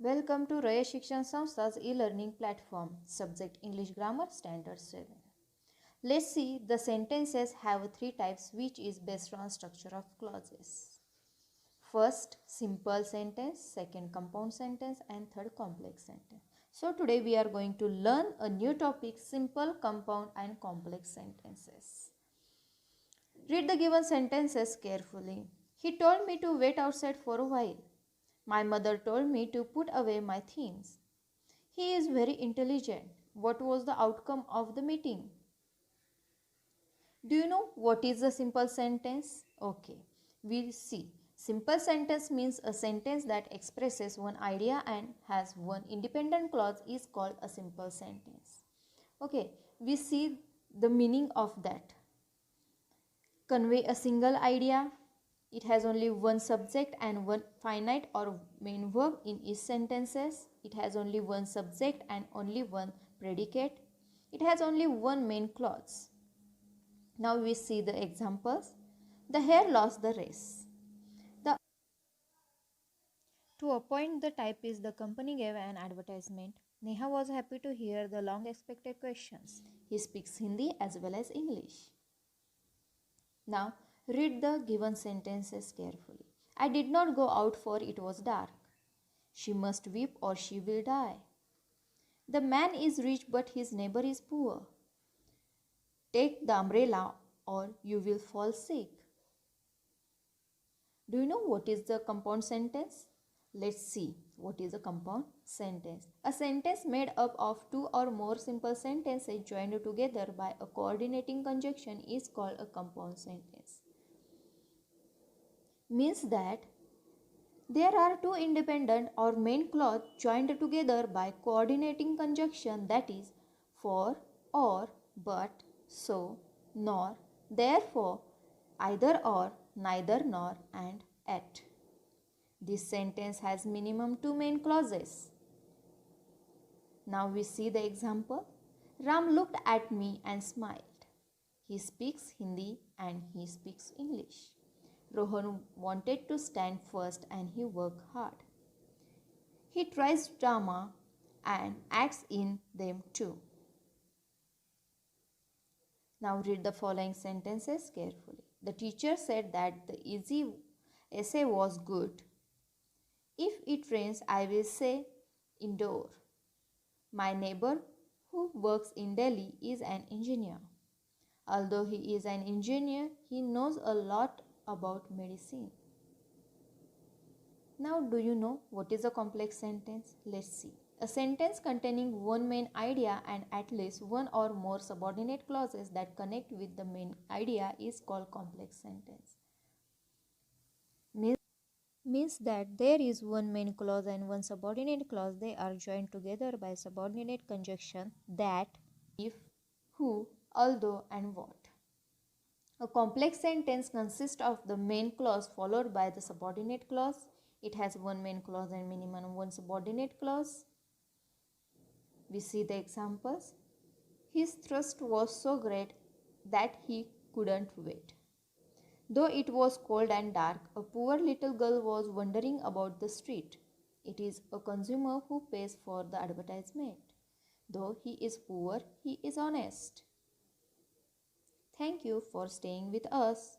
Welcome to Raya Shikshan Samstha's e-learning platform. Subject English Grammar Standard 7. Let's see, the sentences have three types which is based on structure of clauses. First, simple sentence, second, compound sentence, and third, complex sentence. So today we are going to learn a new topic, simple, compound, and complex sentences. Read the given sentences carefully. He told me to wait outside for a while. My mother told me to put away my things. He is very intelligent. What was the outcome of the meeting? Do you know what is a simple sentence? Okay, we'll see. Simple sentence means a sentence that expresses one idea and has one independent clause is called a simple sentence. Okay, we see the meaning of that. Convey a single idea. It has only one subject and one finite or main verb in each sentences. It has only one subject and only one predicate. It has only one main clause. Now we see the examples. The hare lost the race. To appoint the typist, the company gave an advertisement. Neha was happy to hear the long expected questions. He speaks Hindi as well as English. Now, read the given sentences carefully. I did not go out for it was dark. She must weep or she will die. The man is rich but his neighbor is poor. Take the umbrella or you will fall sick. Do you know what is the compound sentence? Let's see what is a compound sentence. A sentence made up of two or more simple sentences joined together by a coordinating conjunction is called a compound sentence. Means that there are two independent or main clause joined together by coordinating conjunction, that is for, or, but, so, nor, therefore, either or, neither nor, and at. This sentence has minimum two main clauses. Now we see the example. Ram looked at me and smiled. He speaks Hindi and he speaks English. Rohan wanted to stand first and he worked hard. He tries drama and acts in them too. Now read the following sentences carefully. The teacher said that the easy essay was good. If it rains, I will say indoor. My neighbor who works in Delhi is an engineer. Although he is an engineer, he knows a lot about medicine. Now, do you know what is a complex sentence? Let's see. A sentence containing one main idea and at least one or more subordinate clauses that connect with the main idea is called complex sentence. Means that there is one main clause and one subordinate clause. They are joined together by subordinate conjunction that, if, who, although, and what. A complex sentence consists of the main clause followed by the subordinate clause. It has one main clause and minimum one subordinate clause. We see the examples. His thirst was so great that he couldn't wait. Though it was cold and dark, a poor little girl was wandering about the street. It is a consumer who pays for the advertisement. Though he is poor, he is honest. Thank you for staying with us.